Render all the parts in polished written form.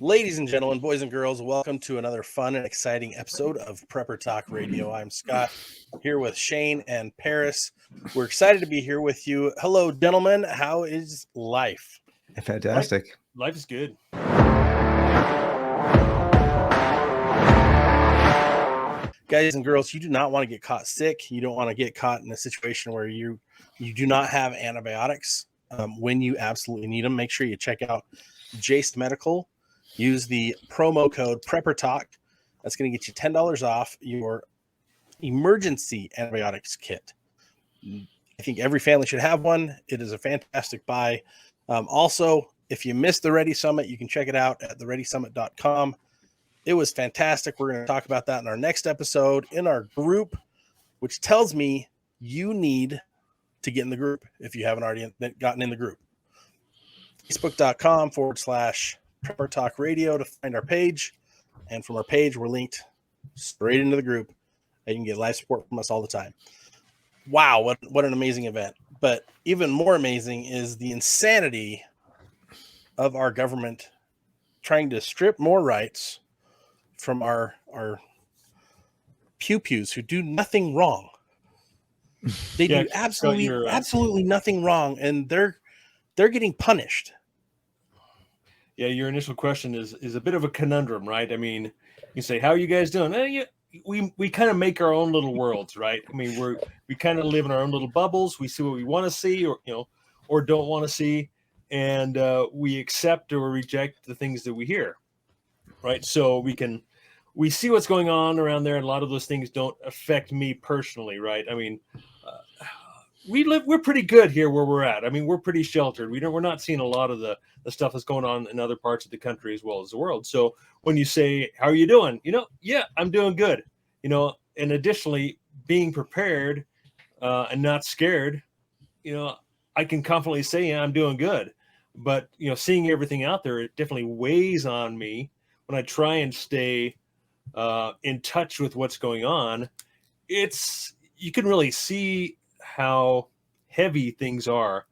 Ladies and gentlemen, boys and girls, welcome to another fun and exciting episode of Prepper Talk Radio. I'm Scott, here with Shane and Paris. We're excited to be here with you. Hello, gentlemen. How is life? Fantastic. Life is good. Guys and girls, you do not want to get caught sick. You don't want to get caught in a situation where you do not have antibiotics when you absolutely need them. Make sure you check out Jase Medical. Use the promo code PrepperTalk. That's going to get you $10 off your emergency antibiotics kit. I think every family should have one. It is a fantastic buy. Also, if you missed the Ready Summit, you can check it out at thereadysummit.com. It was fantastic. We're going to talk about that in our next episode in our group, which tells me you need to get in the group if you haven't already gotten in the group. Facebook.com/Prepper Talk Radio to find our page. And from our page, we're linked straight into the group. And you can get live support from us all the time. Wow, what an amazing event. But even more amazing is the insanity of our government trying to strip more rights from our pew-pews who do nothing wrong. They do absolutely nothing wrong, and they're getting punished. Yeah, your initial question is a bit of a conundrum, right? I mean, you say, "How are you guys doing?" We kind of make our own little worlds, right? I mean, we kind of live in our own little bubbles. We see what we want to see, or don't want to see, and we accept or reject the things that we hear, right? So we see what's going on around there, and a lot of those things don't affect me personally, right? I mean, we're pretty good here where we're at. I mean, we're pretty sheltered. We're not seeing a lot of the stuff that's going on in other parts of the country as well as the world. So when you say, "How are you doing?" Yeah, I'm doing good. And additionally, being prepared and not scared, I can confidently say, yeah, I'm doing good. But, seeing everything out there, it definitely weighs on me when I try and stay in touch with what's going on. You can really see how heavy things are.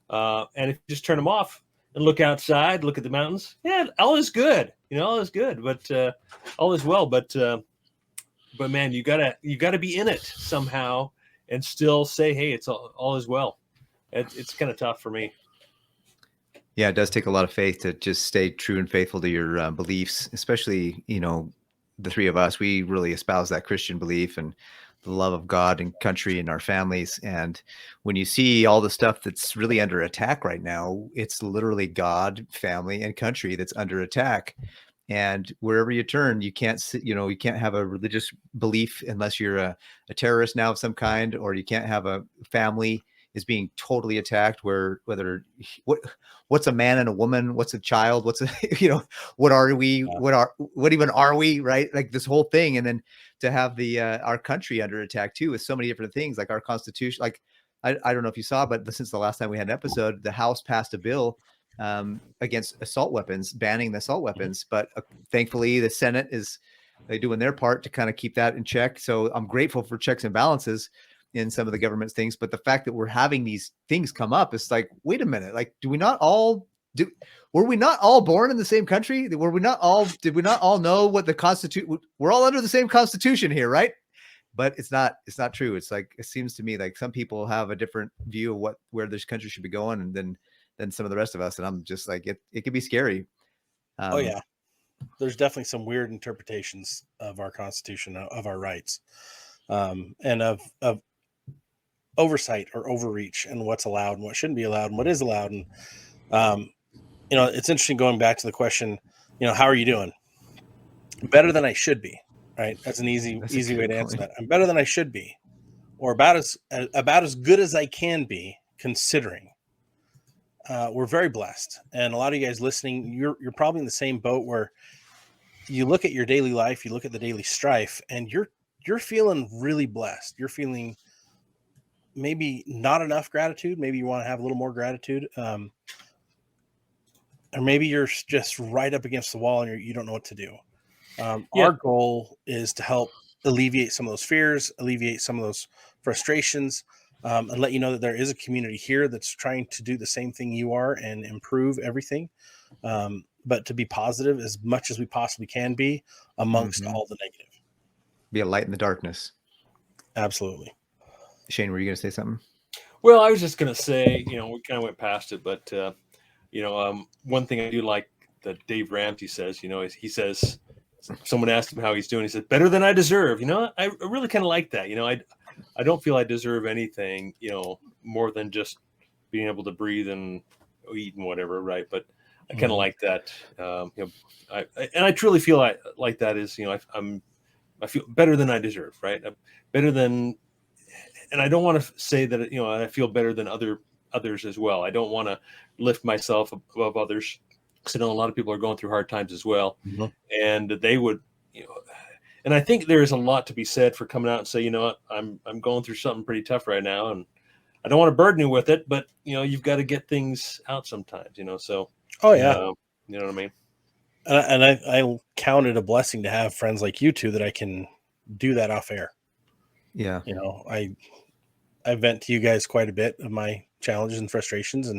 And if you just turn them off and look outside, look at the mountains, yeah, all is good. All is good, but all is well. But man, you gotta be in it somehow and still say, hey, it's all is well. It's kind of tough for me. Yeah, it does take a lot of faith to just stay true and faithful to your beliefs, especially, the three of us. We really espouse that Christian belief and the love of God and country and our families. And when you see all the stuff that's really under attack right now, it's literally God, family, and country that's under attack. And wherever you turn, you can't have a religious belief unless you're a terrorist now of some kind, or you can't have a family is being totally attacked, what's a man and a woman, what's a child, what are we, what even are we, right? Like this whole thing. And then to have our country under attack too, with so many different things, like our constitution, like, I don't know if you saw, but since the last time we had an episode, the House passed a bill against assault weapons, banning the assault weapons. But thankfully the Senate they're doing their part to kind of keep that in check. So I'm grateful for checks and balances in some of the government's things. But the fact that we're having these things come up, it's like, wait a minute, like, were we not all born in the same country? Did we not all know what the Constitution, we're all under the same Constitution here, right? But it's not true. It's like, it seems to me like some people have a different view of where this country should be going, and than some of the rest of us. And I'm just like, it can be scary. Oh yeah. There's definitely some weird interpretations of our Constitution, of our rights, and of oversight or overreach, and what's allowed and what shouldn't be allowed and what is allowed. And it's interesting going back to the question, how are you doing? Better than I should be, right? That's an easy way to answer that. I'm better than I should be, or about as good as I can be, considering. We're very blessed, and a lot of you guys listening, you're probably in the same boat where you look at your daily life, you look at the daily strife, and you're feeling really blessed. You're feeling maybe not enough gratitude. Maybe you want to have a little more gratitude. Or maybe you're just right up against the wall and you don't know what to do. Our goal is to help alleviate some of those fears, alleviate some of those frustrations, and let you know that there is a community here that's trying to do the same thing you are and improve everything. but to be positive as much as we possibly can be amongst Mhm. all the negative. Be a light in the darkness. Absolutely. Shane, were you going to say something? Well, I was just going to say, we kind of went past it, but one thing I do like that Dave Ramsey says, is he says, someone asked him how he's doing. He said, better than I deserve. I really kind of like that. I don't feel I deserve anything, more than just being able to breathe and eat and whatever. Right. But I kind of like that. I truly feel like that is, I feel better than I deserve. Right. Better than, and I don't want to say that, I feel better than others as well. I don't want to lift myself above others, because I know a lot of people are going through hard times as well. Mhm. And they would, and I think there is a lot to be said for coming out and say, what, I'm going through something pretty tough right now, and I don't want to burden you with it, but you've got to get things out sometimes, so. Oh yeah. You know what I mean? And I count it a blessing to have friends like you two that I can do that off air. Yeah. I vent to you guys quite a bit of my challenges and frustrations,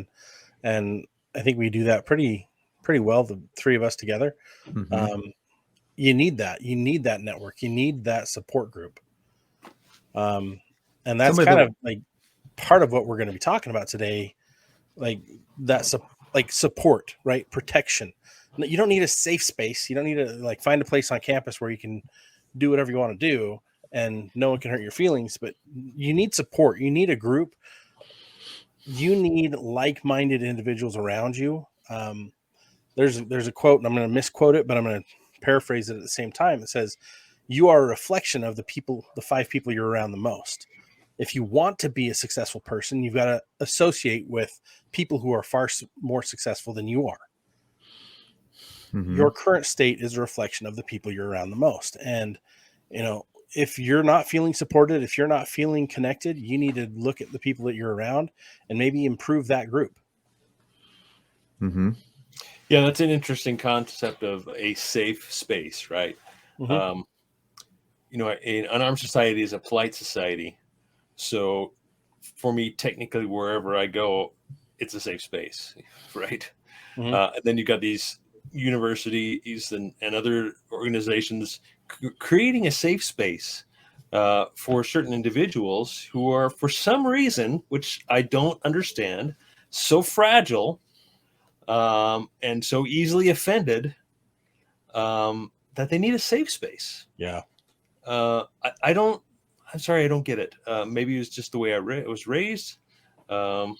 and I think we do that pretty well, the three of us together. Mhm. You need that network, you need that support group. And that's Some of kind the- of like part of what we're going to be talking about today, like that's like support, right? Protection. You don't need a safe space. You don't need to find a place on campus where you can do whatever you want to do and no one can hurt your feelings, but you need support. You need a group. You need like-minded individuals around you. There's a quote, and I'm going to misquote it, but I'm going to paraphrase it at the same time. It says, you are a reflection of the 5 people you're around the most. If you want to be a successful person, you've got to associate with people who are far more successful than you are. Mhm. Your current state is a reflection of the people you're around the most. And, if you're not feeling supported, if you're not feeling connected, you need to look at the people that you're around and maybe improve that group. Mhm. Yeah, that's an interesting concept of a safe space, right? Mhm. An unarmed society is a polite society. So for me, technically, wherever I go, it's a safe space, right? Mhm. And then you got these universities and other organizations creating a safe space for certain individuals who are, for some reason, which I don't understand, so fragile and so easily offended that they need a safe space. Yeah. I don't. I'm sorry, I don't get it. Maybe it was just the way I was raised. I'll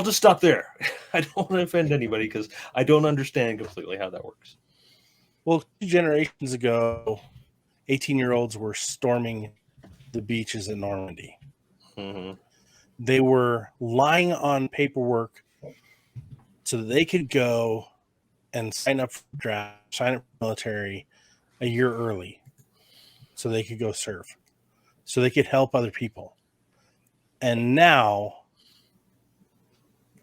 just stop there. I don't want to offend anybody because I don't understand completely how that works. Well, 2 generations ago, 18-year-olds were storming the beaches in Normandy. Mm-hmm. They were lying on paperwork so that they could go and sign up for draft, sign up for military a year early so they could go serve, so they could help other people. And now,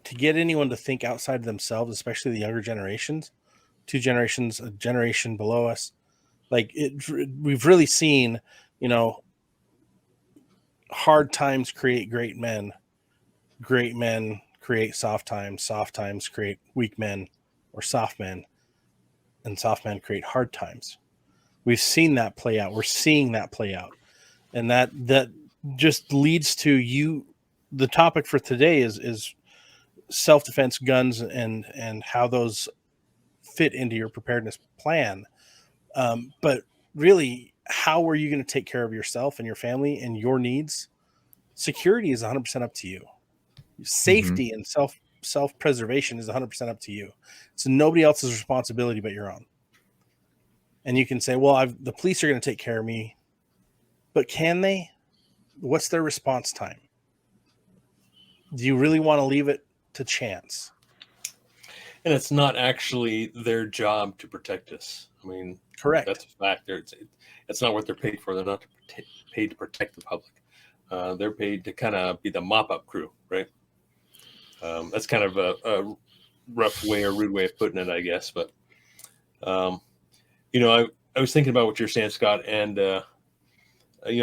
to get anyone to think outside of themselves, especially the younger generations, 2 generations, a generation below us, we've really seen, hard times create great men create soft times create weak men or soft men, and soft men create hard times. We've seen that play out. We're seeing that play out. And that just leads to you. The topic for today is self-defense, guns, and how those fit into your preparedness plan. But really, how are you going to take care of yourself and your family and your needs? Security is 100% up to you. Safety and self-preservation is 100% up to you. It's nobody else's responsibility but your own. And you can say, well, the police are going to take care of me. But can they? What's their response time? Do you really want to leave it to chance? And it's not actually their job to protect us. I mean, Correct. that's a fact. It's not what they're paid for. They're not paid to protect the public. They're paid to kind of be the mop-up crew, right? That's kind of a rough way or rude way of putting it, I guess. But I was thinking about what you're saying, Scott, and I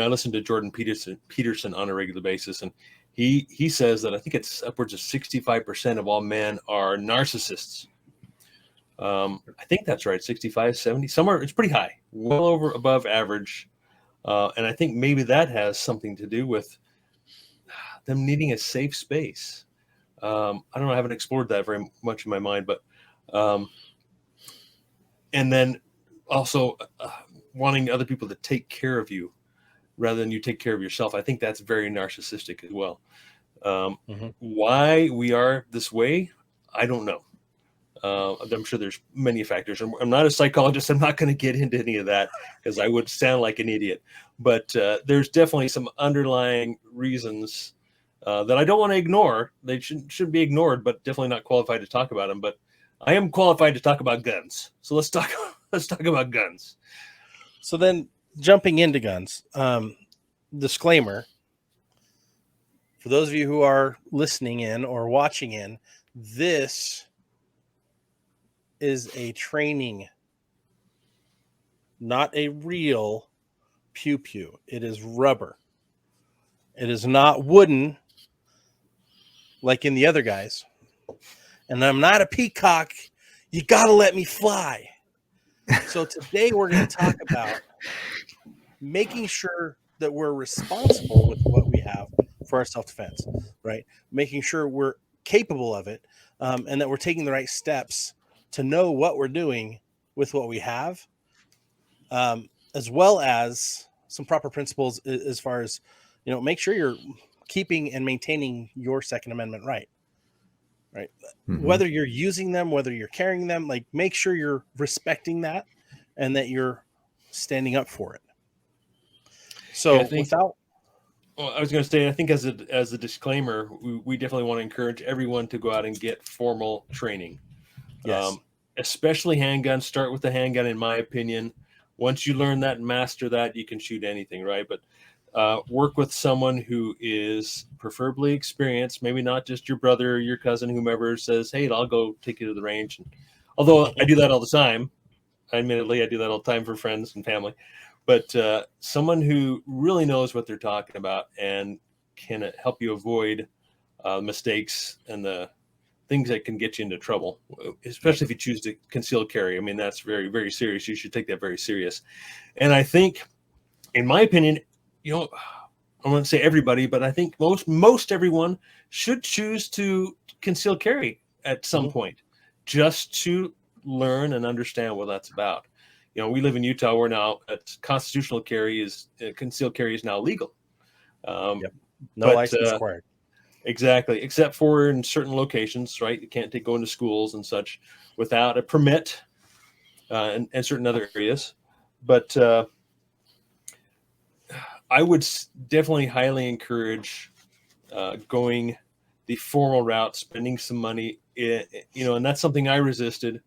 listen to Jordan Peterson on a regular basis, and he says that I think it's upwards of 65% of all men are narcissists. I think that's right, 65, 70, somewhere. It's pretty high, well over above average. And I think maybe that has something to do with them needing a safe space. I don't know. I haven't explored that very much in my mind, but and then also wanting other people to take care of you rather than you take care of yourself. I think that's very narcissistic as well. Why we are this way, I don't know. I'm sure there's many factors. I'm not a psychologist. I'm not going to get into any of that because I would sound like an idiot. But there's definitely some underlying reasons that I don't want to ignore. They shouldn't be ignored, but definitely not qualified to talk about them. But I am qualified to talk about guns. So let's talk about guns. So then, jumping into guns, disclaimer for those of you who are listening in or watching in, this is a training, not a real pew pew. It is rubber. It is not wooden like in the other guys. And I'm not a peacock. You got to let me fly. So today we're going to talk about making sure that we're responsible with what we have for our self-defense, right? Making sure we're capable of it, and that we're taking the right steps to know what we're doing with what we have, as well as some proper principles as far as, make sure you're keeping and maintaining your Second Amendment right. Whether you're using them, whether you're carrying them, like make sure you're respecting that and that you're standing up for it. So I was going to say, I think as a disclaimer, we definitely want to encourage everyone to go out and get formal training. Yes. Especially handguns. Start with the handgun, in my opinion. Once you learn that and master that, you can shoot anything, right? But work with someone who is preferably experienced, maybe not just your brother or your cousin, whomever says, hey, I'll go take you to the range. Although I do that all the time. Admittedly, I do that all the time for friends and family. But someone who really knows what they're talking about and can help you avoid mistakes and the things that can get you into trouble, especially if you choose to conceal carry. I mean, that's very, very serious. You should take that very serious. And I think, in my opinion, I wouldn't say everybody, but I think most everyone should choose to conceal carry at some point, just to learn and understand what that's about. We live in Utah where now constitutional carry concealed carry is now legal. No license required. Exactly, except for in certain locations, right? You can't go into schools and such without a permit, and certain other areas. But I would definitely highly encourage going the formal route, spending some money, and that's something I resisted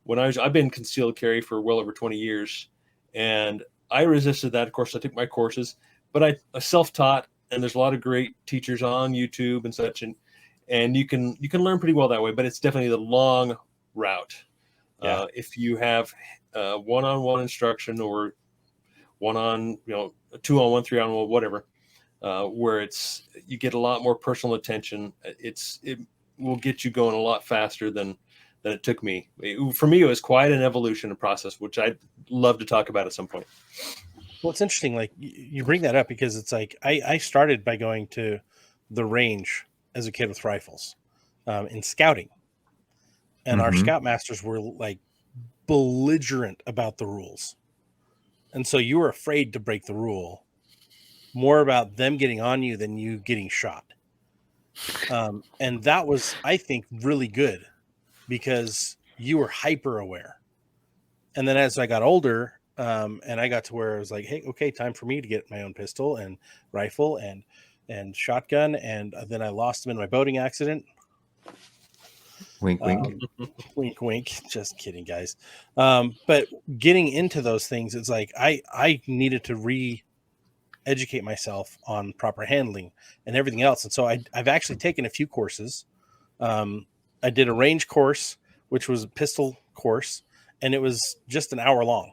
when I've been concealed carry for well over 20 years, and I resisted that. Of course, I took my courses, but I self-taught, and there's a lot of great teachers on YouTube and such, and you can learn pretty well that way. But it's definitely the long route. Yeah. If you have one-on-one instruction or one-on, 2-on-1, 3-on-1, whatever, where you get a lot more personal attention. It will get you going a lot faster than it took me. For me, it was quite an evolution and process, which I'd love to talk about at some point. Well, it's interesting. Like you bring that up because it's like I started by going to the range as a kid with rifles in scouting, and our scoutmasters were like belligerent about the rules, and so you were afraid to break the rule, more about them getting on you than you getting shot. And that was, I think, really good because you were hyper aware. And then as I got older, and I got to where I was like, hey, okay, time for me to get my own pistol and rifle and shotgun. And then I lost them in my boating accident. Wink, wink. Wink, wink. Just kidding, guys. But getting into those things, it's like I needed to educate myself on proper handling and everything else. And so I've actually taken a few courses. I did a range course, which was a pistol course, and it was just an hour long.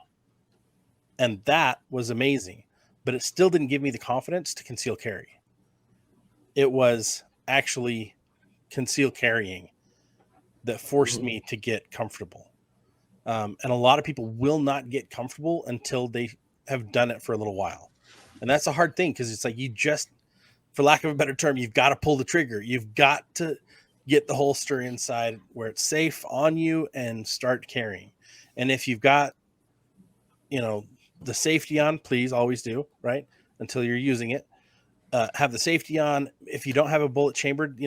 And that was amazing, but it still didn't give me the confidence to conceal carry. It was actually conceal carrying that forced me to get comfortable. And a lot of people will not get comfortable until they have done it for a little while. And that's a hard thing, because it's like, you just, for lack of a better term, you've got to pull the trigger. You've got to get the holster inside where it's safe on you and start carrying. And if you've got, the safety on, please always do, right? Until you're using it. Have the safety on. If you don't have a bullet chambered,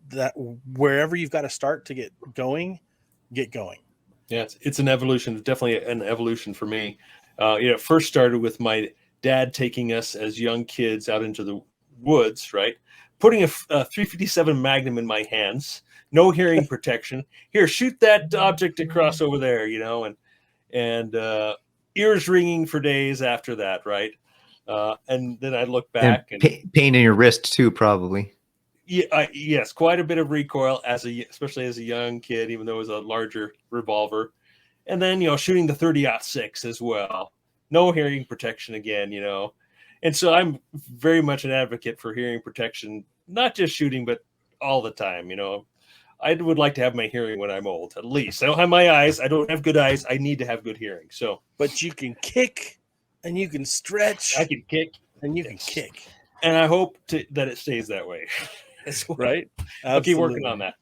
that wherever you've got to start to get going, get going. Yeah, it's an evolution. It's definitely an evolution for me. It first started with my dad taking us as young kids out into the woods, right? Putting a 357 Magnum in my hands, no hearing protection. Here, shoot that object across over there, and ears ringing for days after that, right? And then I look back and pain in your wrist too, probably. Yeah, yes, quite a bit of recoil especially as a young kid, even though it was a larger revolver. And then, shooting the 30-06 as well. No hearing protection again, And so I'm very much an advocate for hearing protection, not just shooting, but all the time, I would like to have my hearing when I'm old, at least. I don't have my eyes. I don't have good eyes. I need to have good hearing. So, but you can kick and you can stretch. I can kick and you can kick. And I hope that it stays that way. Well. Right? I'll keep working on that.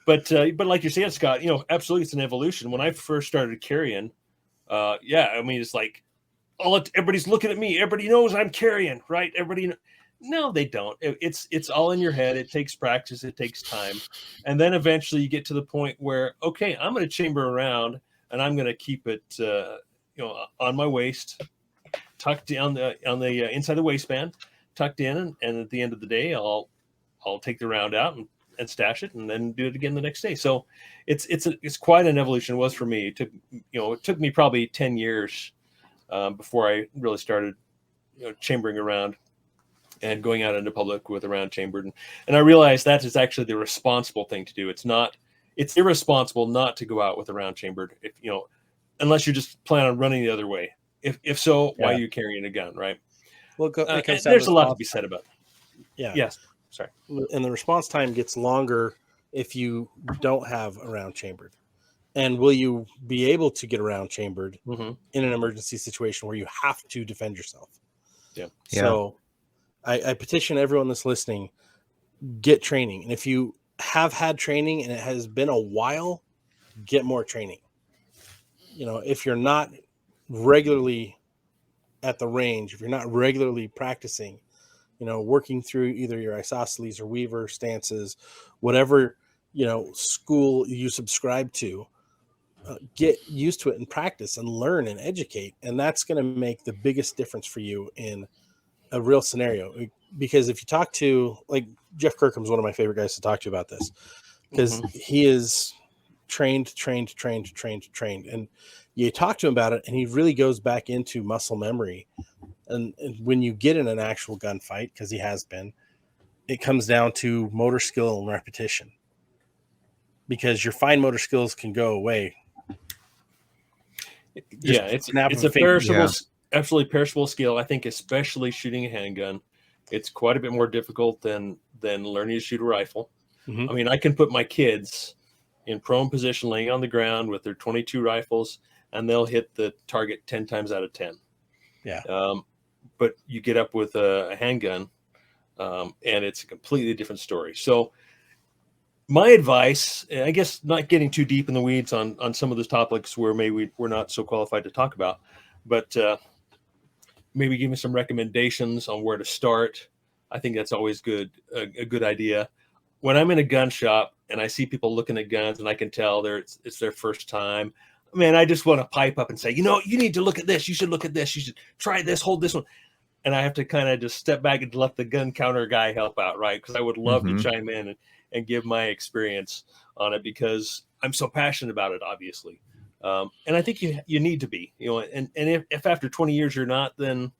But like you're saying, Scott, absolutely, it's an evolution. When I first started carrying, it's like, everybody's looking at me. Everybody knows I'm carrying, right? No, they don't. It's all in your head. It takes practice. It takes time. And then eventually you get to the point where, okay, I'm going to chamber around and I'm going to keep it, on my waist, tucked on the inside of the waistband, tucked in. And at the end of the day, I'll take the round out and stash it and then do it again the next day. So it's quite an evolution. It was for me. It took me probably 10 years before I really started, chambering around and going out into public with a round chambered. And I realized that is actually the responsible thing to do. It's irresponsible not to go out with a round chambered, if, unless you just plan on running the other way. If so, why are you carrying a gun, right? Well, there's a lot to be said about it. Yeah. Yes. Sorry. And the response time gets longer if you don't have a round chambered. And will you be able to get a round chambered in an emergency situation where you have to defend yourself? Yeah. So I petition everyone that's listening, get training. And if you have had training and it has been a while, get more training. If you're not regularly at the range, if you're not regularly practicing, working through either your isosceles or Weaver stances, whatever, school you subscribe to, get used to it and practice and learn and educate. And that's going to make the biggest difference for you in a real scenario. Because if you talk to, like, Jeff Kirkham's one of my favorite guys to talk to about this, because he is trained. And you talk to him about it and he really goes back into muscle memory. And when you get in an actual gunfight, because he has been, it comes down to motor skill and repetition, because your fine motor skills can go away. It's a perishable, absolutely perishable skill. I think, especially shooting a handgun, it's quite a bit more difficult than learning to shoot a rifle. I mean, I can put my kids in prone position, laying on the ground with their 22 rifles, and they'll hit the target 10 times out of 10. Yeah. But you get up with a handgun, and it's a completely different story. So my advice, and I guess not getting too deep in the weeds on some of those topics where maybe we're not so qualified to talk about, but maybe give me some recommendations on where to start. I think that's always a good idea. When I'm in a gun shop and I see people looking at guns and I can tell it's their first time, man, I just want to pipe up and say, you need to look at this. You should look at this. You should try this, hold this one. And I have to kind of just step back and let the gun counter guy help out, right? Because I would love to chime in and give my experience on it, because I'm so passionate about it, obviously. And I think you need to be, and if after 20 years you're not, then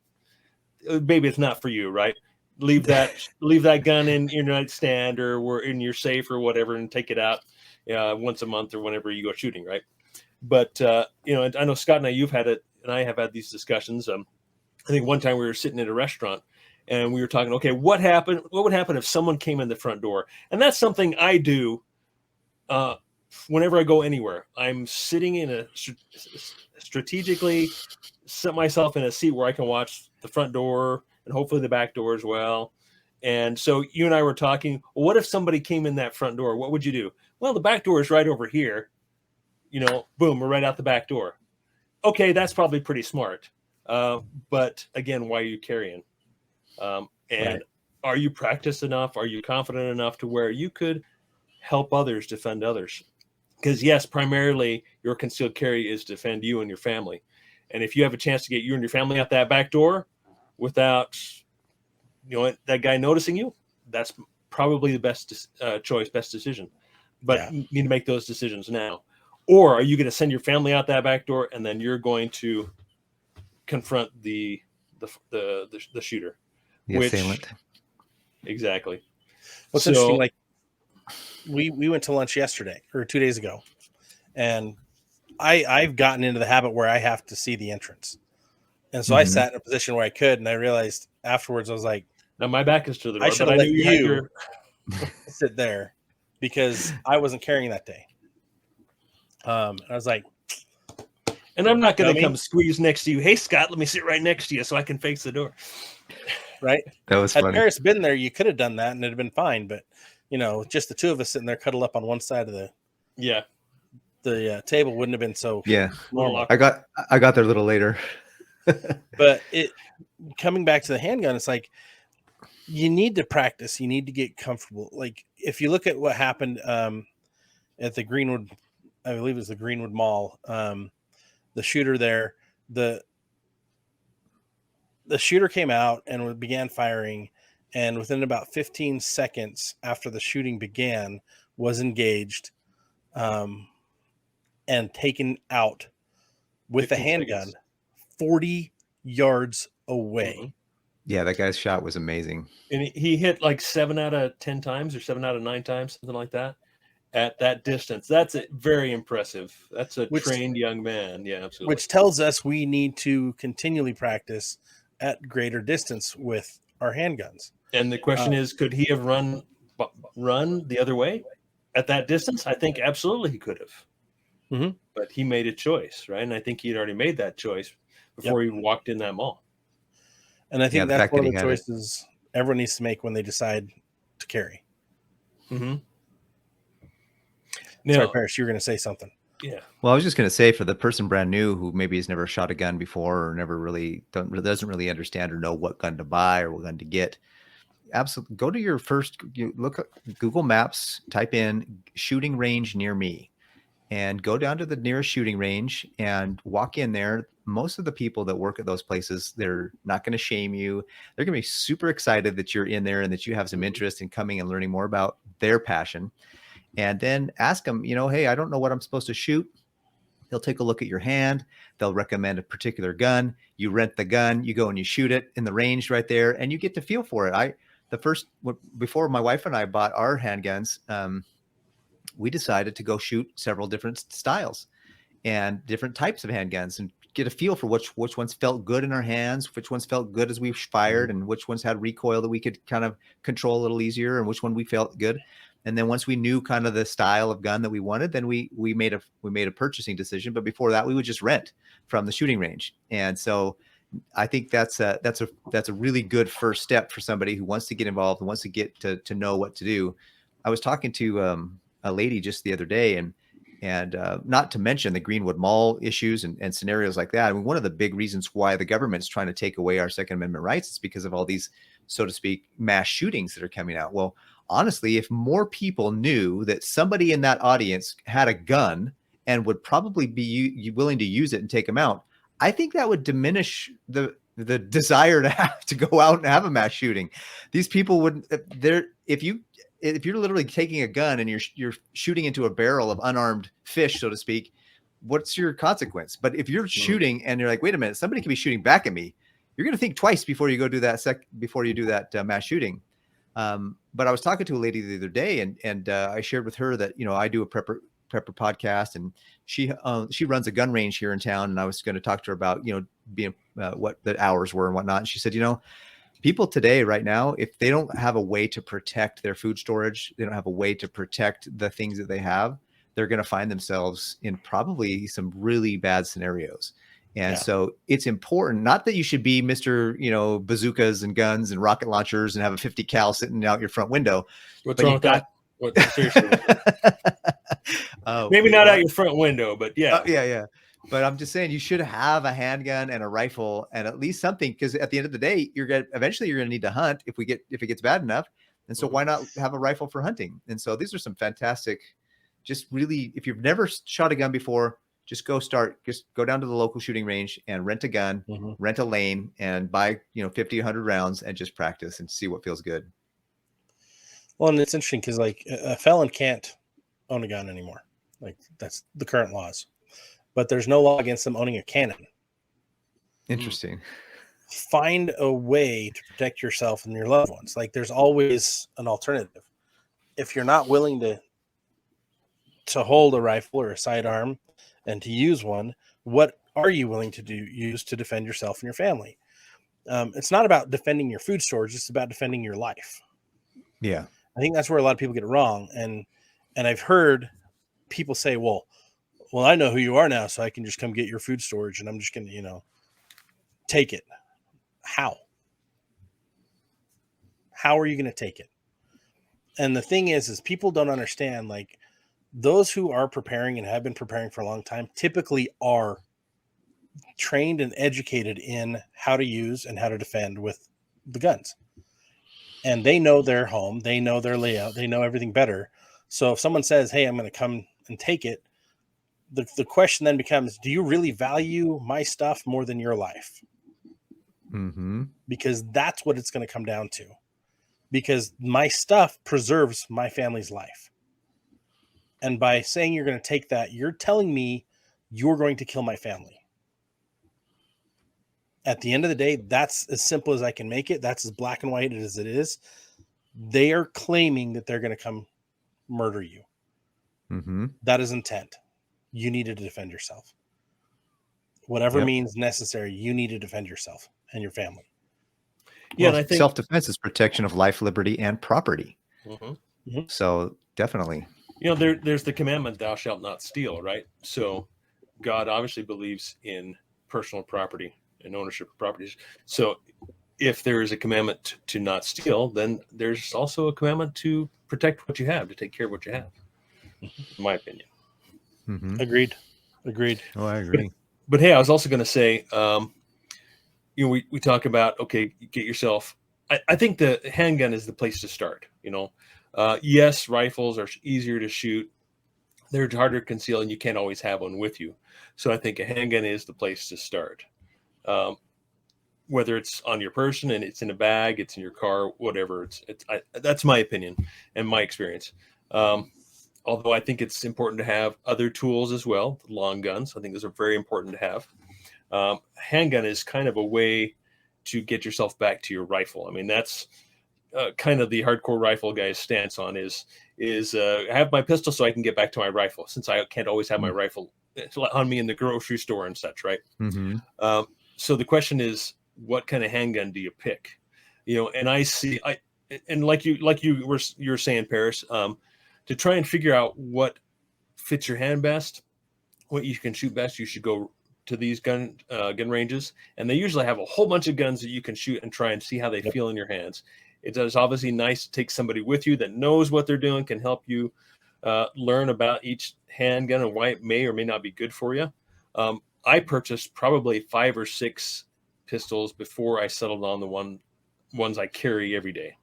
maybe it's not for you, right? Leave that gun in your nightstand or in your safe or whatever, and take it out once a month or whenever you go shooting, right? But I know Scott and I have had these discussions. I think one time we were sitting at a restaurant and we were talking, okay, what would happen if someone came in the front door? And that's something I do whenever I go anywhere, I'm sitting in a strategically set myself in a seat where I can watch the front door and hopefully the back door as well. And so you and I were talking, well, what if somebody came in that front door? What would you do? Well, the back door is right over here. Boom, we're right out the back door. Okay, that's probably pretty smart. But again, why are you carrying? And right. Are you practiced enough? Are you confident enough to where you could help others defend others? Because yes, primarily your concealed carry is to defend you and your family. And if you have a chance to get you and your family out that back door without, that guy noticing you, that's probably the best choice, best decision. But you need to make those decisions now. Or are you going to send your family out that back door and then you're going to confront the shooter, the assailant? Exactly. What's interesting, like we went to lunch yesterday or 2 days ago, and I've gotten into the habit where I have to see the entrance, and so I sat in a position where I could, and I realized afterwards I was like, now my back is to the door. I should have let you sit there because I wasn't carrying that day. I was like, and I'm not going to come squeeze next to you. Hey, Scott, let me sit right next to you so I can face the door. Right. That was Had funny. Paris been there, you could have done that and it'd have been fine. But, just the two of us sitting there cuddled up on one side of the table wouldn't have been so normal. I got there a little later. But coming back to the handgun, it's like you need to practice. You need to get comfortable. Like if you look at what happened at the Greenwood, I believe it was the Greenwood Mall, the shooter there, the shooter came out and began firing, and within about 15 seconds after the shooting began, was engaged and taken out with a handgun 40 yards away. Yeah, that guy's shot was amazing. And he hit like 7 out of 10 times or 7 out of 9 times, something like that. At that distance, that's very impressive. That's a trained young man. Yeah, absolutely. Which tells us we need to continually practice at greater distance with our handguns. And the question is, could he have run the other way at that distance? I think absolutely he could have. But he made a choice, right? And I think he'd already made that choice before he walked in that mall. And I think that's one of the choices everyone needs to make when they decide to carry. Now, sorry, Paris, you were going to say something. Yeah. Well, I was just going to say, for the person brand new who maybe has never shot a gun before or doesn't really understand or know what gun to buy or what gun to get, absolutely go to your look at Google Maps, type in shooting range near me, and go down to the nearest shooting range and walk in there. Most of the people that work at those places, they're not going to shame you. They're going to be super excited that you're in there and that you have some interest in coming and learning more about their passion. And then ask them, hey, I don't know what I'm supposed to shoot. They'll take a look at your hand. They'll recommend a particular gun. You rent the gun. You go and you shoot it in the range right there, and you get to feel for it. Before my wife and I bought our handguns, we decided to go shoot several different styles and different types of handguns and get a feel for which ones felt good in our hands, which ones felt good as we fired, and which ones had recoil that we could kind of control a little easier, and which one we felt good. And then once we knew kind of the style of gun that we wanted, then we made a purchasing decision. But before that, we would just rent from the shooting range. And so I think that's a really good first step for somebody who wants to get involved and wants to get to know what to do. I was talking to a lady just the other day, and not to mention the Greenwood Mall issues and scenarios like that. I mean, one of the big reasons why the government's trying to take away our Second Amendment rights is because of all these, so to speak, mass shootings that are coming out. Well, honestly, if more people knew that somebody in that audience had a gun and would probably be willing to use it and take them out, I think that would diminish the desire to go out and have a mass shooting. These people would, if you're literally taking a gun and you're shooting into a barrel of unarmed fish, so to speak, what's your consequence? But if you're shooting and you're like, wait a minute, somebody could be shooting back at me, you're going to think twice before you go do that mass shooting. But I was talking to a lady the other day, and I shared with her that, I do a prepper podcast, and she runs a gun range here in town. And I was going to talk to her about, being what the hours were and whatnot. And she said, people today, right now, if they don't have a way to protect their food storage, they don't have a way to protect the things that they have, they're going to find themselves in probably some really bad scenarios. And so it's important, not that you should be Mr., bazookas and guns and rocket launchers and have a 50 cal sitting out your front window. What's wrong with that? Seriously. Oh, maybe not out your front window, but yeah. Yeah. But I'm just saying you should have a handgun and a rifle and at least something, because at the end of the day, eventually you're going to need to hunt if it gets bad enough. And so why not have a rifle for hunting? And so these are some fantastic, just really, if you've never shot a gun before, just go down to the local shooting range and rent a gun, rent a lane, and buy, 50, 100 rounds and just practice and see what feels good. Well, and it's interesting because like a felon can't own a gun anymore. Like that's the current laws, but there's no law against them owning a cannon. Interesting. Find a way to protect yourself and your loved ones. Like there's always an alternative. If you're not willing to hold a rifle or a sidearm and to use one, what are you willing to use to defend yourself and your family? It's not about defending your food storage. It's about defending your life. Yeah. I think that's where a lot of people get it wrong. And I've heard people say, well, I know who you are now, so I can just come get your food storage and I'm just going to, take it. How are you going to take it? And the thing is people don't understand, like those who are preparing and have been preparing for a long time typically are trained and educated in how to use and how to defend with the guns. And they know their home, they know their layout, they know everything better. So if someone says, hey, I'm going to come and take it, the question then becomes, do you really value my stuff more than your life? Because that's what it's going to come down to. Because my stuff preserves my family's life. And by saying you're going to take that, you're telling me you're going to kill my family. At the end of the day, that's as simple as I can make it. That's as black and white as it is. They are claiming that they're going to come murder you. That is intent. You need to defend yourself. Whatever means necessary, you need to defend yourself and your family. Yeah, and I think self-defense is protection of life, liberty, and property. So definitely. There's the commandment, thou shalt not steal, right? So God obviously believes in personal property and ownership of properties. So if there is a commandment to not steal, then there's also a commandment to protect what you have, to take care of what you have, in my opinion. Agreed. Oh, I agree. But hey, I was also going to say, we talk about, okay, get yourself, I think the handgun is the place to start, yes, rifles are easier to shoot. They're harder to conceal and you can't always have one with you. So I think a handgun is the place to start. Whether it's on your person and it's in a bag, it's in your car, whatever. That's my opinion and my experience. Although I think it's important to have other tools as well, long guns. I think those are very important to have. Handgun is kind of a way to get yourself back to your rifle. I mean, that's kind of the hardcore rifle guy's stance on is I have my pistol so I can get back to my rifle, since I can't always have my rifle on me in the grocery store and such, right? So the question is, what kind of handgun do you pick? And and like you're saying, Paris, to try and figure out what fits your hand best, what you can shoot best, you should go to these gun ranges, and they usually have a whole bunch of guns that you can shoot and try and see how they feel in your hands. It is obviously nice to take somebody with you that knows what they're doing, can help you learn about each handgun and why it may or may not be good for you. I purchased probably 5 or 6 pistols before I settled on the ones I carry every day.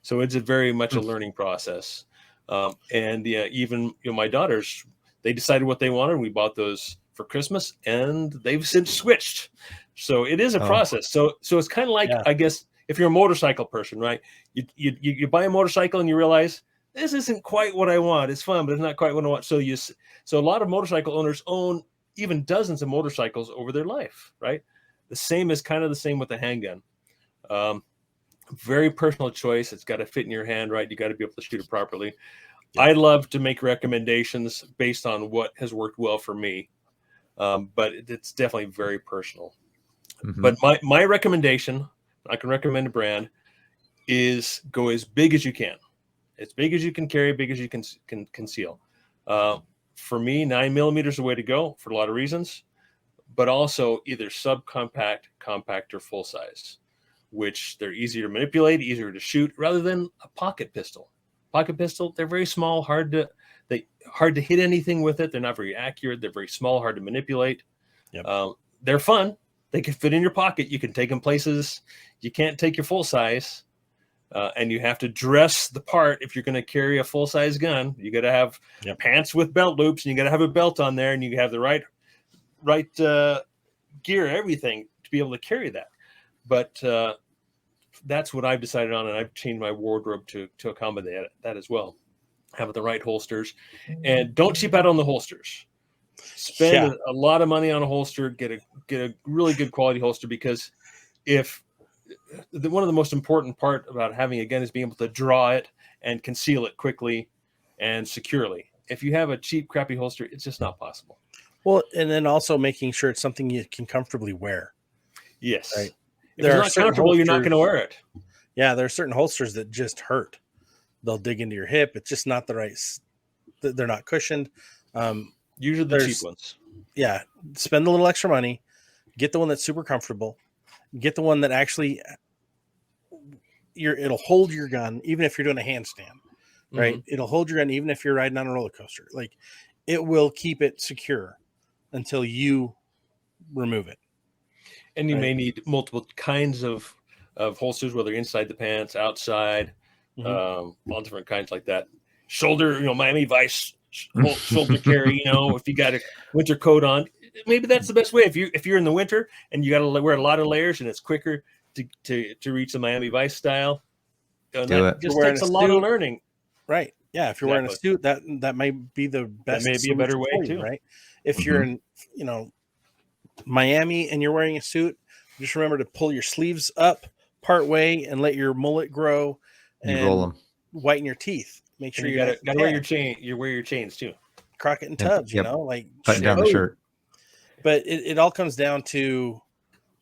So it's very much a learning process. And even my daughters, they decided what they wanted. We bought those for Christmas, and they've since switched. So it is a process. So it's kind of like, I guess, if you're a motorcycle person, right? You buy a motorcycle and you realize this isn't quite what I want. It's fun, but it's not quite what I want. So a lot of motorcycle owners own even dozens of motorcycles over their life, right? The same with the handgun. Very personal choice. It's got to fit in your hand, right? You got to be able to shoot it properly. Yeah. I love to make recommendations based on what has worked well for me. But it's definitely very personal. But my recommendation, I can recommend a brand, is go as big as you can. As big as you can carry, big as you can conceal. for me, 9mm is the way to go for a lot of reasons, but also either subcompact, compact, or full size, which they're easier to manipulate, easier to shoot, rather than a pocket pistol. Pocket pistol, they're very small, hard to hit anything with it. They're not very accurate. They're very small, hard to manipulate. Yep. They're fun. They can fit in your pocket. You can take them places you can't take your full size. And you have to dress the part. If you're going to carry a full size gun, you got to have pants with belt loops, and you got to have a belt on there, and you have the right gear, everything to be able to carry that. But that's what I've decided on, and I've changed my wardrobe to accommodate that as well. Have the right holsters, and don't cheap out on the holsters. Spend a lot of money on a holster. Get a really good quality holster, because one of the most important part about having a gun is being able to draw it and conceal it quickly and securely. If you have a cheap, crappy holster, it's just not possible. Well, and then also making sure it's something you can comfortably wear. Yes. Right. If it's not comfortable, you're not going to wear it. Yeah, there are certain holsters that just hurt. They'll dig into your hip. It's just not the right. They're not cushioned. Usually the cheap ones. Yeah. Spend a little extra money. Get the one that's super comfortable. Get the one that actually it'll hold your gun even if you're doing a handstand, right? Mm-hmm. It'll hold your gun even if you're riding on a roller coaster. Like, it will keep it secure until you remove it. And you may need multiple kinds of holsters, whether inside the pants, outside, all different kinds like that. Shoulder, Miami Vice shoulder carry. If you got a winter coat on, maybe that's the best way. If you're in the winter and you got to wear a lot of layers and it's quicker to reach the Miami Vice style, that just takes a lot of learning. Right. Yeah. If you're wearing a suit, that may be the best. That may be a better way too. Right. If you're in, Miami and you're wearing a suit, just remember to pull your sleeves up part way and let your mullet grow and roll them. Whiten your teeth. Make sure you got to wear your chain. You wear your chains too. Crockett and Tubbs, like button down the shirt. But it all comes down to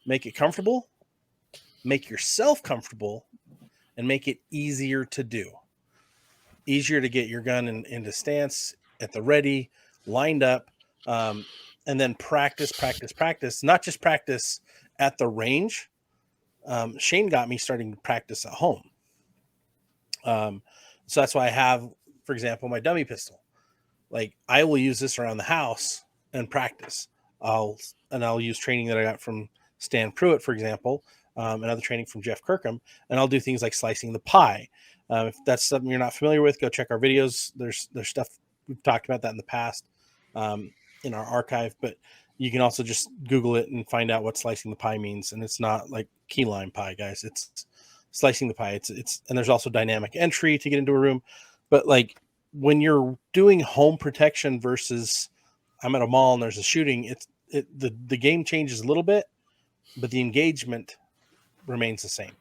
make it comfortable, make yourself comfortable, and make it easier to do. Easier to get your gun into stance, at the ready, lined up, and then practice. Not just practice at the range. Shane got me starting to practice at home. So that's why I have, for example, my dummy pistol. Like, I will use this around the house and practice. I'll use training that I got from Stan Pruitt, for example, and other training from Jeff Kirkham, and I'll do things like slicing the pie. If that's something you're not familiar with, go check our videos. There's stuff we've talked about that in the past in our archive, but you can also just Google it and find out what slicing the pie means. And it's not like key lime pie, guys. It's slicing the pie. It's and there's also dynamic entry to get into a room. But like, when you're doing home protection versus I'm at a mall and there's a shooting, the game changes a little bit, but the engagement remains the same.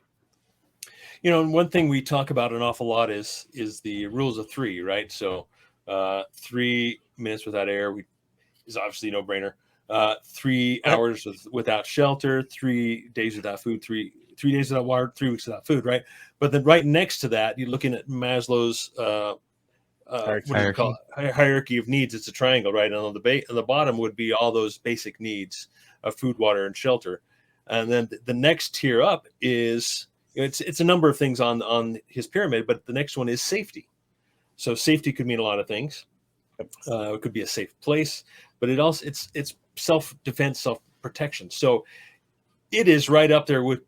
And one thing we talk about an awful lot is the rules of 3, right? So 3 minutes without air is obviously no brainer. 3 hours without shelter, 3 days without food, 3 days without water, 3 weeks without food, right? But then right next to that, you're looking at Maslow's hierarchy of needs. It's a triangle, right? And on the bottom would be all those basic needs of food, water, and shelter. And then the next tier up is it's a number of things on his pyramid, but the next one is safety. So safety could mean a lot of things. It could be a safe place, but it's self-defense, self-protection. So it is right up there with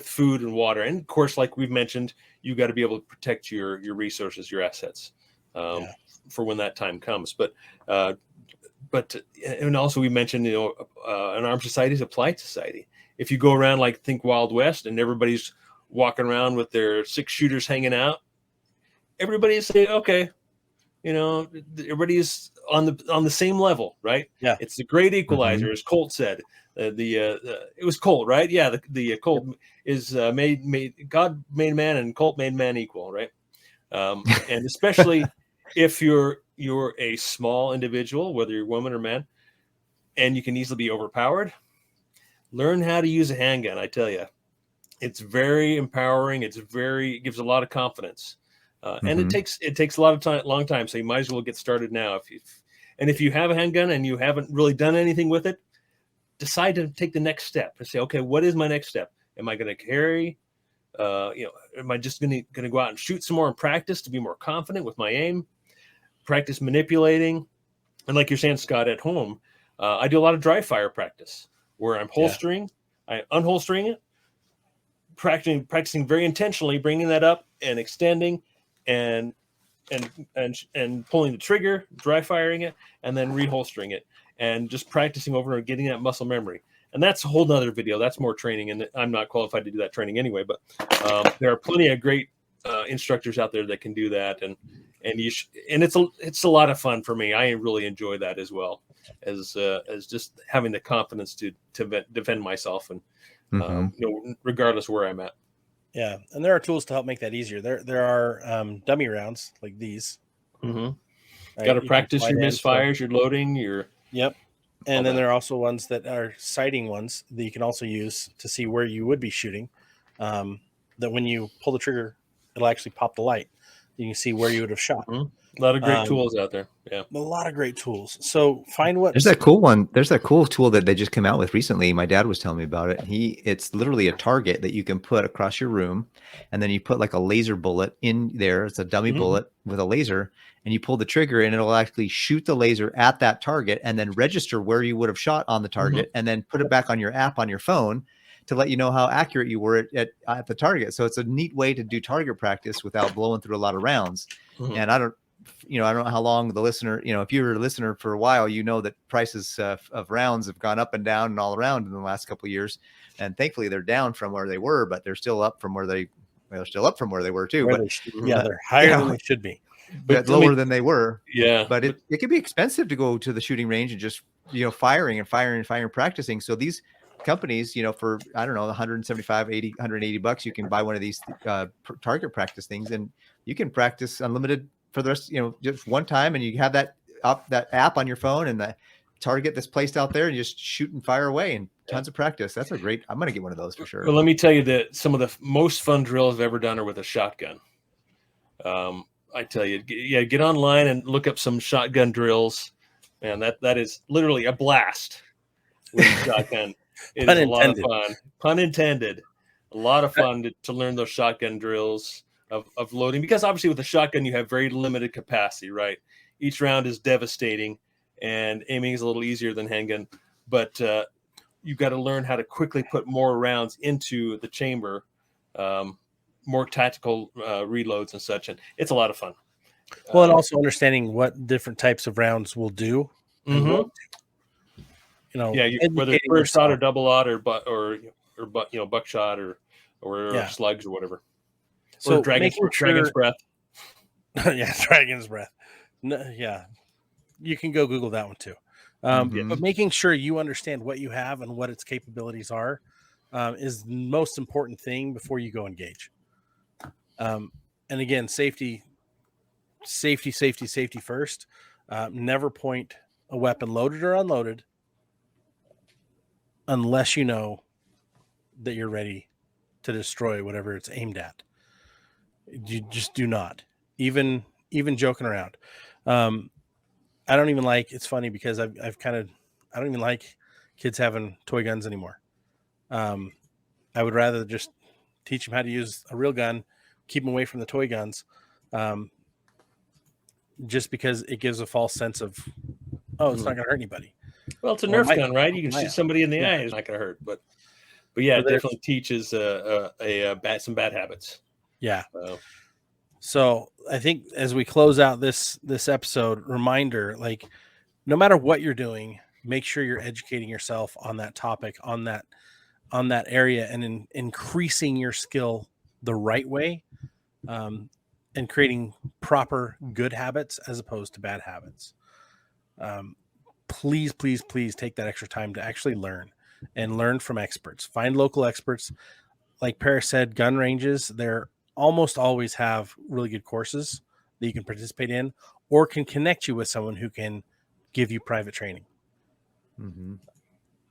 food and water. And of course, like we've mentioned, you got to be able to protect your resources, your assets for when that time comes. But and also we mentioned, an armed society is a polite society. If you go around like think Wild West and everybody's walking around with their 6 shooters hanging out, everybody is saying, okay, everybody is on the same level, right? Yeah, it's the great equalizer, as Colt said. It was Colt, right? Yeah, the Colt is God made man and Colt made man equal, right? And especially if you're a small individual, whether you're woman or man, and you can easily be overpowered, learn how to use a handgun. I tell you, it's very empowering. It gives a lot of confidence, and it takes a long time. So you might as well get started now. And if you have a handgun and you haven't really done anything with it, decide to take the next step and say, okay, what is my next step? Am I going to carry? Am I just going to go out and shoot some more and practice to be more confident with my aim? Practice manipulating. And like you're saying, Scott, at home, I do a lot of dry fire practice where I'm holstering, I'm unholstering it, practicing very intentionally, bringing that up and extending and pulling the trigger, dry firing it, and then reholstering it, and just practicing over and getting that muscle memory. And that's a whole nother video. That's more training, and I'm not qualified to do that training anyway. But there are plenty of great instructors out there that can do that, and it's a lot of fun for me. I really enjoy that as well as just having the confidence to defend myself, and regardless where I'm at. Yeah, and there are tools to help make that easier. There are dummy rounds like these. Right? Got to practice your misfires, your loading, your And then there are also ones that are sighting ones that you can also use to see where you would be shooting. That when you pull the trigger, it'll actually pop the light. You can see where you would have shot. A lot of great tools out there. Yeah, a lot of great tools. So find what. There's that cool one. There's that cool tool that they just came out with recently. My dad was telling me about it. It's literally a target that you can put across your room, and then you put like a laser bullet in there. It's a dummy bullet with a laser, and you pull the trigger, and it'll actually shoot the laser at that target, and then register where you would have shot on the target, and then put it back on your app on your phone to let you know how accurate you were at the target. So it's a neat way to do target practice without blowing through a lot of rounds. And I don't know how long the listener, if you're a listener for a while, that prices of rounds have gone up and down and all around in the last couple of years. And thankfully they're down from where they were, but they're still up from where they were too. They're higher than they should be, but lower than they were. Yeah. But it can be expensive to go to the shooting range and just, firing, practicing. So these companies, for, I don't know, 175, 80, 180 bucks, you can buy one of these target practice things, and you can practice unlimited for the rest, just one time, and you have that app on your phone and the target that's placed out there, and you just shoot and fire away, and tons of practice. That's I'm going to get one of those for sure. Well, let me tell you that some of the most fun drills I've ever done are with a shotgun. I tell you, get online and look up some shotgun drills, and that is literally a blast with a shotgun. It is a lot of fun. Pun intended. A lot of fun to learn those shotgun drills of loading, because obviously with a shotgun you have very limited capacity, right? Each round is devastating, and aiming is a little easier than handgun, but you've got to learn how to quickly put more rounds into the chamber, more tactical reloads and such, and it's a lot of fun. Well, and also understanding what different types of rounds will do. Whether it's first shot or double aught or buckshot or slugs or whatever. So or dragon's breath. Dragon's breath. No, you can go Google that one too. But making sure you understand what you have and what its capabilities are is the most important thing before you go engage. And again, safety first. Never point a weapon loaded or unloaded unless you know that you're ready to destroy whatever it's aimed at. You just do not, even joking around. I don't even like, it's funny because I don't even like kids having toy guns anymore. I would rather just teach them how to use a real gun, keep them away from the toy guns. Just because it gives a false sense of, it's not going to hurt anybody. Well, it's a Nerf gun, right? You can shoot somebody in the eye; it's not going to hurt. But yeah, it definitely teaches some bad habits. Yeah. So I think as we close out this episode, reminder: like, no matter what you're doing, make sure you're educating yourself on that topic, on that area, and increasing your skill the right way, and creating proper good habits as opposed to bad habits. Please take that extra time to actually learn from experts. Find local experts. Like Paris said, gun ranges, they're almost always have really good courses that you can participate in, or can connect you with someone who can give you private training.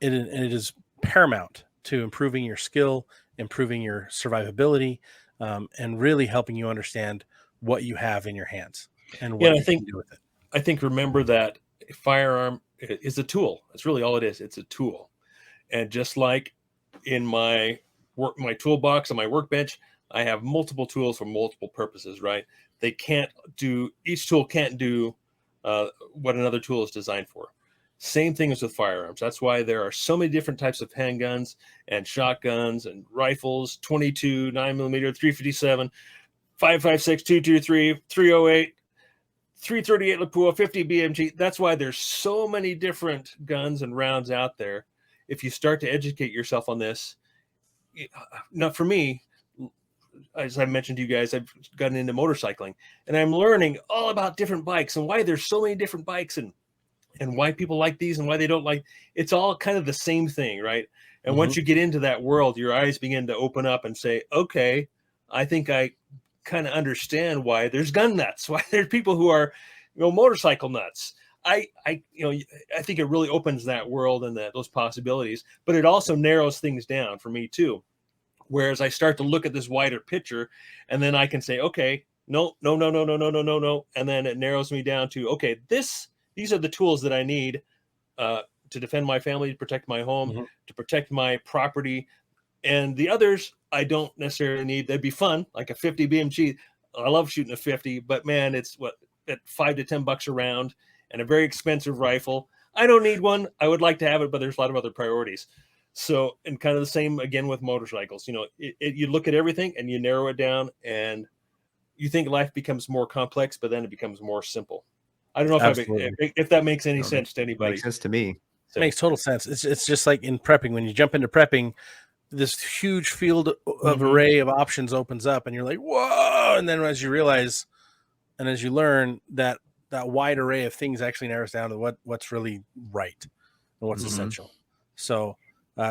It is paramount to improving your skill, improving your survivability, and really helping you understand what you have in your hands and what you can do with it. I think remember that a firearm is a tool. That's really all it is. It's a tool. And just like in my toolbox on my workbench, I have multiple tools for multiple purposes, right? Each tool can't do what another tool is designed for. Same thing as with firearms. That's why there are so many different types of handguns and shotguns and rifles, 22, 9mm, 357, 5.56, 223, 308, 338 Lapua, 50 BMG. That's why there's so many different guns and rounds out there. If you start to educate yourself on this, not for me, as I mentioned to you guys, I've gotten into motorcycling, and I'm learning all about different bikes and why there's so many different bikes and why people like these and why they don't like. It's all kind of the same thing, right? And once you get into that world, your eyes begin to open up and say, okay, I think I kind of understand why there's gun nuts, why there's people who are, motorcycle nuts. I think it really opens that world and those possibilities, but it also narrows things down for me too. Whereas I start to look at this wider picture, and then I can say, okay, no. And then it narrows me down to, okay, these are the tools that I need to defend my family, to protect my home, to protect my property. And the others, I don't necessarily need. They'd be fun, like a 50 BMG. I love shooting a 50, but man, it's at $5 to $10 a round and a very expensive rifle. I don't need one. I would like to have it, but there's a lot of other priorities. So, and kind of the same again with motorcycles. You look at everything and you narrow it down, and you think life becomes more complex, but then it becomes more simple. I don't know if that makes any sense to anybody. Makes sense to me. It makes total sense. It's just like in prepping. When you jump into prepping, this huge field of array of options opens up, and you're like, whoa! And then as you realize, and as you learn, that wide array of things actually narrows down to what's really right and what's essential. So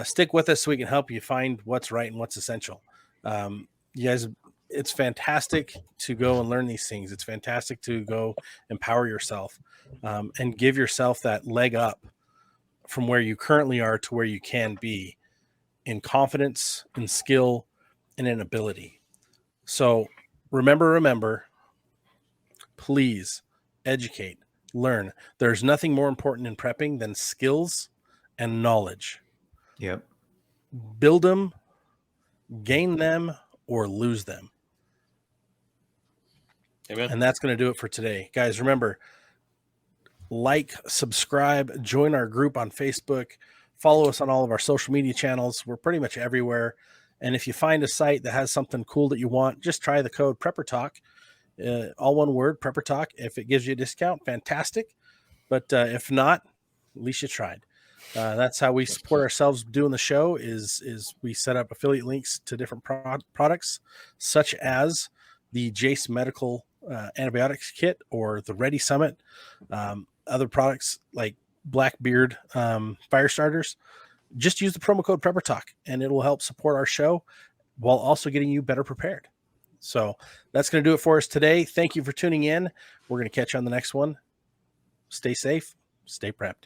stick with us so we can help you find what's right and what's essential. You guys, it's fantastic to go and learn these things. It's fantastic to go empower yourself and give yourself that leg up from where you currently are to where you can be in confidence, in skill, and in ability. So remember, please educate, learn. There's nothing more important in prepping than skills and knowledge. Yep. Build them, gain them, or lose them. Amen. And that's going to do it for today. Guys, remember, like, subscribe, join our group on Facebook, follow us on all of our social media channels. We're pretty much everywhere. And if you find a site that has something cool that you want, just try the code Prepper Talk. All one word, Prepper Talk. If it gives you a discount, fantastic. But if not, at least you tried. That's how we support ourselves doing the show is we set up affiliate links to different products, such as the Jase Medical antibiotics kit or the Ready Summit, other products like Blackbeard fire starters. Just use the promo code Prepper Talk and it will help support our show while also getting you better prepared. So that's going to do it for us today. Thank you for tuning in. We're going to catch you on the next one. Stay safe, stay prepped.